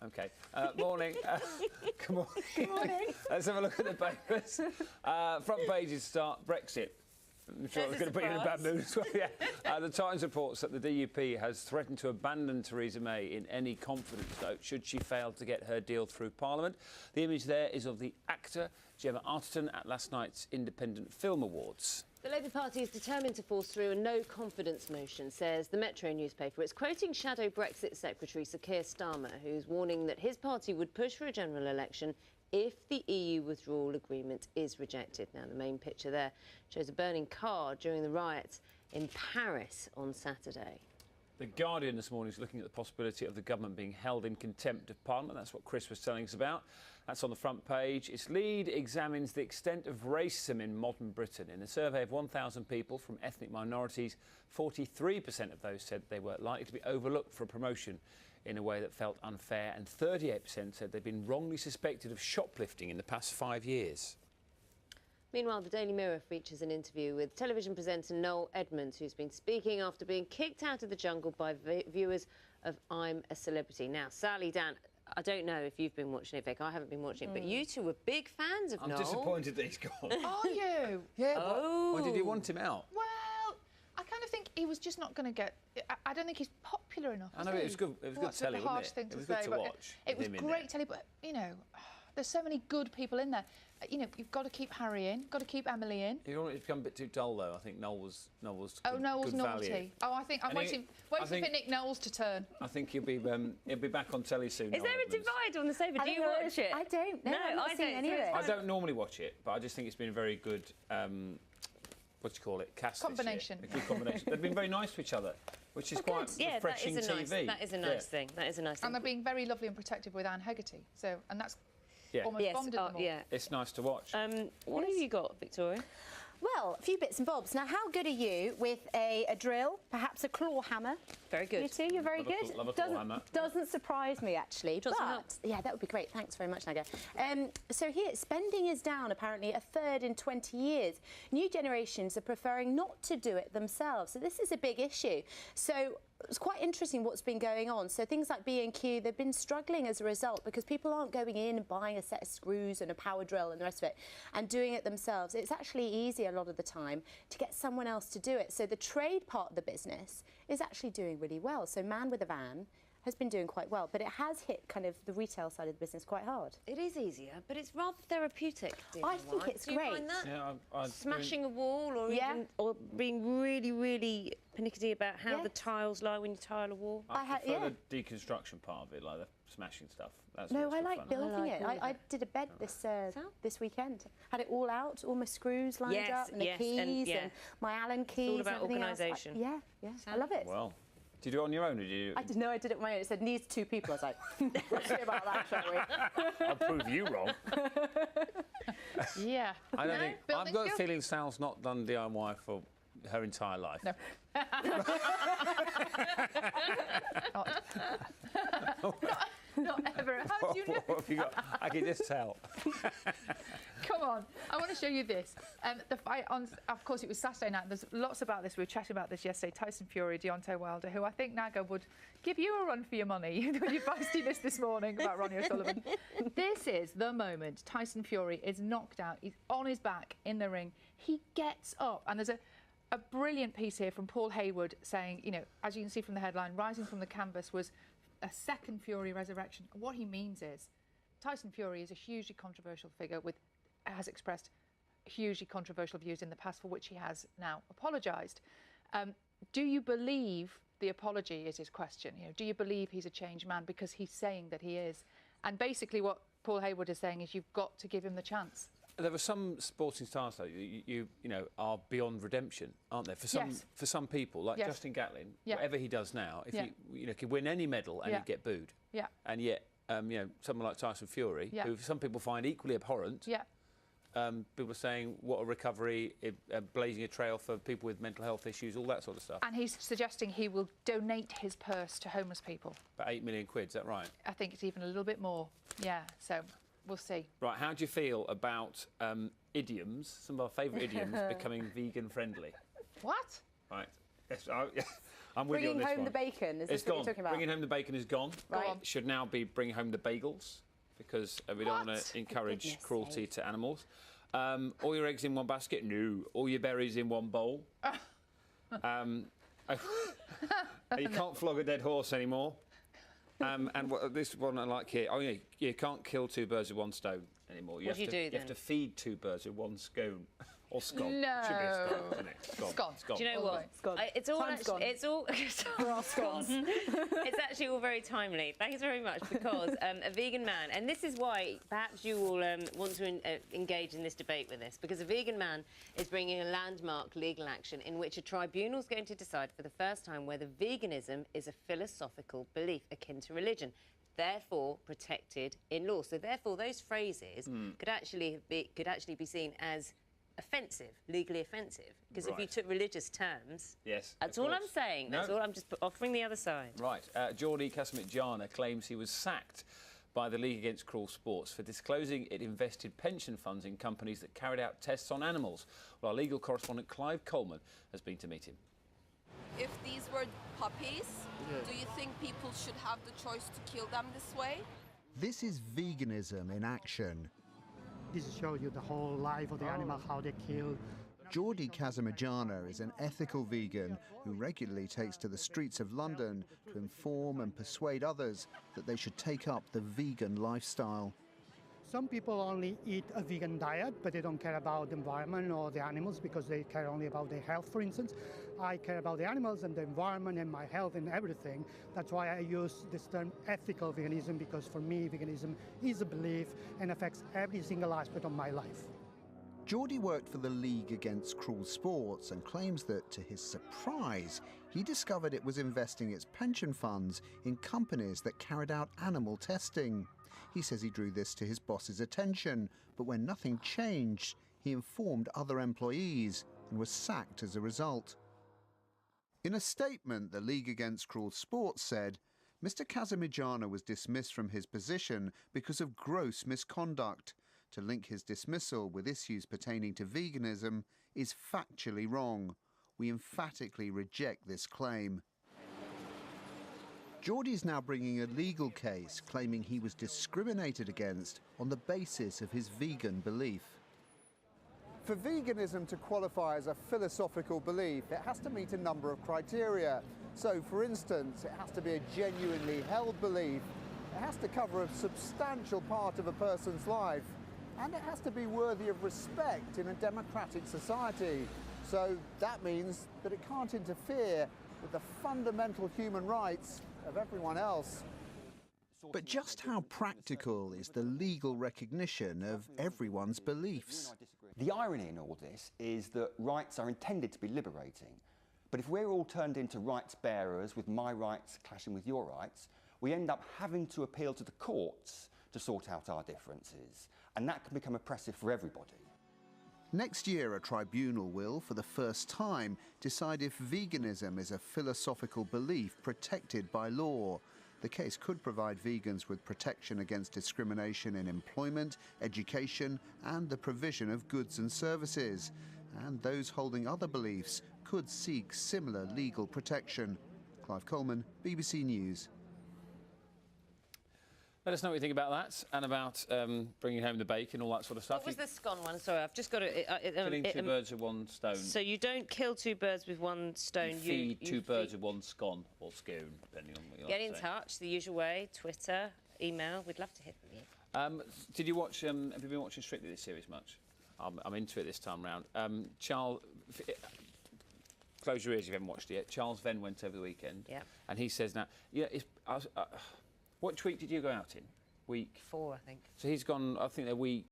OK. Morning. Good morning. Good morning. Let's have a look at the papers. Front pages start Brexit. I'm sure it's going to put you in a bad mood as well. Yeah. The Times reports that the DUP has threatened to abandon Theresa May in any confidence vote should she fail to get her deal through Parliament. The image there is of the actor Gemma Arterton at last night's Independent Film Awards. The Labour Party is determined to force through a no-confidence motion, says the Metro newspaper. It's quoting Shadow Brexit Secretary Sir Keir Starmer, who's warning that his party would push for a general election if the EU withdrawal agreement is rejected. Now, the main picture there shows a burning car during the riots in Paris on Saturday. The Guardian this morning is looking at the possibility of the government being held in contempt of Parliament. That's what Chris was telling us about. That's on the front page. Its lead examines the extent of racism in modern Britain. In a survey of 1,000 people from ethnic minorities, 43% of those said they were likely to be overlooked for a promotion in a way that felt unfair, and 38% said they'd been wrongly suspected of shoplifting in the past 5 years. Meanwhile, the Daily Mirror features an interview with television presenter Noel Edmonds, who's been speaking after being kicked out of the jungle by viewers of I'm a Celebrity. Now, Sally, Dan, I don't know if you've been watching it, Vic. I haven't been watching it, but you two were big fans of Noel. I'm disappointed that he's gone. Are you? Yeah. Why did you want him out? Well, I kind of think he was just not going to get... I don't think he's popular enough. I know, it was good. It was good telly, wasn't it? Harsh thing to was say, good to watch. It was great telly, but, you know, there's so many good people in there. You know, you've got to keep Harry in, got to keep Emily in. You don't want it to become a bit too dull, though. I think Noel was good, Oh, Noel's good naughty. value. Oh, I think I'm waiting for Nick Knowles to turn. I think he'll be back on telly soon. Is there a divide on the sofa? Do you watch it? I don't. No, I don't any of it. I don't normally watch it, but I just think it's been a very good, what do you call it, cast combination. This year. A good combination. They've been very nice to each other, which is quite refreshing TV. That is a nice thing. That is a nice thing. And they're being very lovely and protective with Anne Hegarty. So, and that's almost bonded them all. Yeah. It's nice to watch. What have you got, Victoria? Well, a few bits and bobs. Now, how good are you with a drill, perhaps a claw hammer? Very good. You too, you're very good. Love a claw hammer. Doesn't surprise me, actually. Doesn't help. Yeah, that would be great. Thanks very much, Naga. So here, spending is down, apparently, a third in 20 years. New generations are preferring not to do it themselves. So this is a big issue. So it's quite interesting what's been going on. So things like B&Q, they've been struggling as a result because people aren't going in and buying a set of screws and a power drill and the rest of it and doing it themselves. It's actually easy a lot of the time to get someone else to do it. So the trade part of the business is actually doing really well. So Man with a Van has been doing quite well, but it has hit kind of the retail side of the business quite hard. It is easier, but it's rather therapeutic. I think it's great. Do you find that? Yeah, smashing a wall or being really, really pernickety about how the tiles lie when you tile a wall? I prefer the deconstruction part of it, like the smashing stuff. That's no, I like fun. building it. I did a bed this weekend. Had it all out, all my screws lined up, and the keys, and my Allen keys. It's all about organisation. Yeah, I love it. Well, do you do it on your own, or do you? I did it on my own. It said needs 2 people. I was like, we'll see about that, shall we? I'll prove you wrong. Yeah. I don't think. I've got a feeling Sal's not done DIY for her entire life. No. Not ever. How do you know? What have you got? I can just tell. Come on, I want to show you this. The fight on, of course, it was Saturday night. There's lots about this. We were chatting about this yesterday. Tyson Fury, Deontay Wilder, who I think Naga would give you a run for your money with your feistiness this morning about Ronnie O'Sullivan. This is the moment Tyson Fury is knocked out. He's on his back in the ring. He gets up, and there's a brilliant piece here from Paul Hayward saying, you know, as you can see from the headline, rising from the canvas was a second Fury resurrection. What he means is Tyson Fury is a hugely controversial figure has expressed hugely controversial views in the past for which he has now apologised. Do you believe the apology is his question? You know, do you believe he's a changed man? Because he's saying that he is. And basically what Paul Hayward is saying is you've got to give him the chance. There are some sporting stars, though, you know, are beyond redemption, aren't there? For some people, like Justin Gatlin, whatever he does now, if he could win any medal and he'd get booed. Yeah. And yet, you know, someone like Tyson Fury, who some people find equally abhorrent. Yeah. People are saying what a recovery, blazing a trail for people with mental health issues, all that sort of stuff. And he's suggesting he will donate his purse to homeless people. About 8 million quid, is that right? I think it's even a little bit more. Yeah. So. We'll see. Right, how do you feel about idioms, some of our favourite idioms, becoming vegan-friendly? What? Right. Yes, I'm I'm with you on Bringing this home one. the bacon, is It's this what gone. you're talking about? Bringing home the bacon is gone. Right. on. It should now be bringing home the bagels, because we don't want What? to encourage goodness cruelty sake. to animals. All your eggs in one basket? No. All your berries in one bowl? You can't flog a dead horse anymore. And this one I like here. Oh, yeah, you can't kill two birds with one stone anymore. What do you do You have then? to feed two birds with one scone. Or scone. No. Should be a scone, isn't it? Scone. Scone. Do you know All what? right. It's gone. It's all Time's actually, gone. it's all For our scones. It's actually all very timely. Thanks very much, because a vegan man, and this is why perhaps you will want to engage in this debate with us, because a vegan man is bringing a landmark legal action in which a tribunal is going to decide for the first time whether veganism is a philosophical belief akin to religion, therefore protected in law. So therefore, those phrases could actually be seen as offensive, legally offensive, because if you Right. took religious terms, Yes. that's of all I'm course. saying. No. That's all. I'm just offering the other side. Right. Geordie Casamajana claims he was sacked by the League Against Cruel Sports for disclosing it invested pension funds in companies that carried out tests on animals. Well, our legal correspondent Clive Coleman has been to meet him. If these were puppies, do you think people should have the choice to kill them this way? This is veganism in action. This shows you the whole life of the animal, how they kill. Geordie Casamajana is an ethical vegan who regularly takes to the streets of London to inform and persuade others that they should take up the vegan lifestyle. Some people only eat a vegan diet, but they don't care about the environment or the animals because they care only about their health, for instance. I care about the animals and the environment and my health and everything. That's why I use this term ethical veganism, because for me, veganism is a belief and affects every single aspect of my life. Geordie worked for the League Against Cruel Sports and claims that, to his surprise, he discovered it was investing its pension funds in companies that carried out animal testing. He says he drew this to his boss's attention, but when nothing changed, he informed other employees and was sacked as a result. In a statement, the League Against Cruel Sports said, Mr. Casamajana was dismissed from his position because of gross misconduct. To link his dismissal with issues pertaining to veganism is factually wrong. We emphatically reject this claim. Geordie's now bringing a legal case claiming he was discriminated against on the basis of his vegan belief. For veganism to qualify as a philosophical belief, it has to meet a number of criteria. So, for instance, it has to be a genuinely held belief, it has to cover a substantial part of a person's life, and it has to be worthy of respect in a democratic society. So that means that it can't interfere with the fundamental human rights of everyone else. But just how practical is the legal recognition of everyone's beliefs? The irony in all this is that rights are intended to be liberating. But if we're all turned into rights bearers with my rights clashing with your rights, we end up having to appeal to the courts to sort out our differences. And that can become oppressive for everybody. Next year, a tribunal will, for the first time, decide if veganism is a philosophical belief protected by law. The case could provide vegans with protection against discrimination in employment, education, and the provision of goods and services. And those holding other beliefs could seek similar legal protection. Clive Coleman, BBC News. Let us know what you think about that and about bringing home the bacon, all that sort of stuff. What was the scone one? Sorry, I've just got it. Killing two birds with one stone. So you don't kill two birds with one stone. You feed two birds with one scone or scone, depending on what you Get like in to say. touch the usual way: Twitter, email. We'd love to hear from you. Did you watch? Have you been watching Strictly this series much? I'm into it this time round. Charles, close your ears if you haven't watched it yet. Charles Venn went over the weekend. Yeah. And he says now, what week did you go out in? Week 4, I think. So he's gone. I think they're week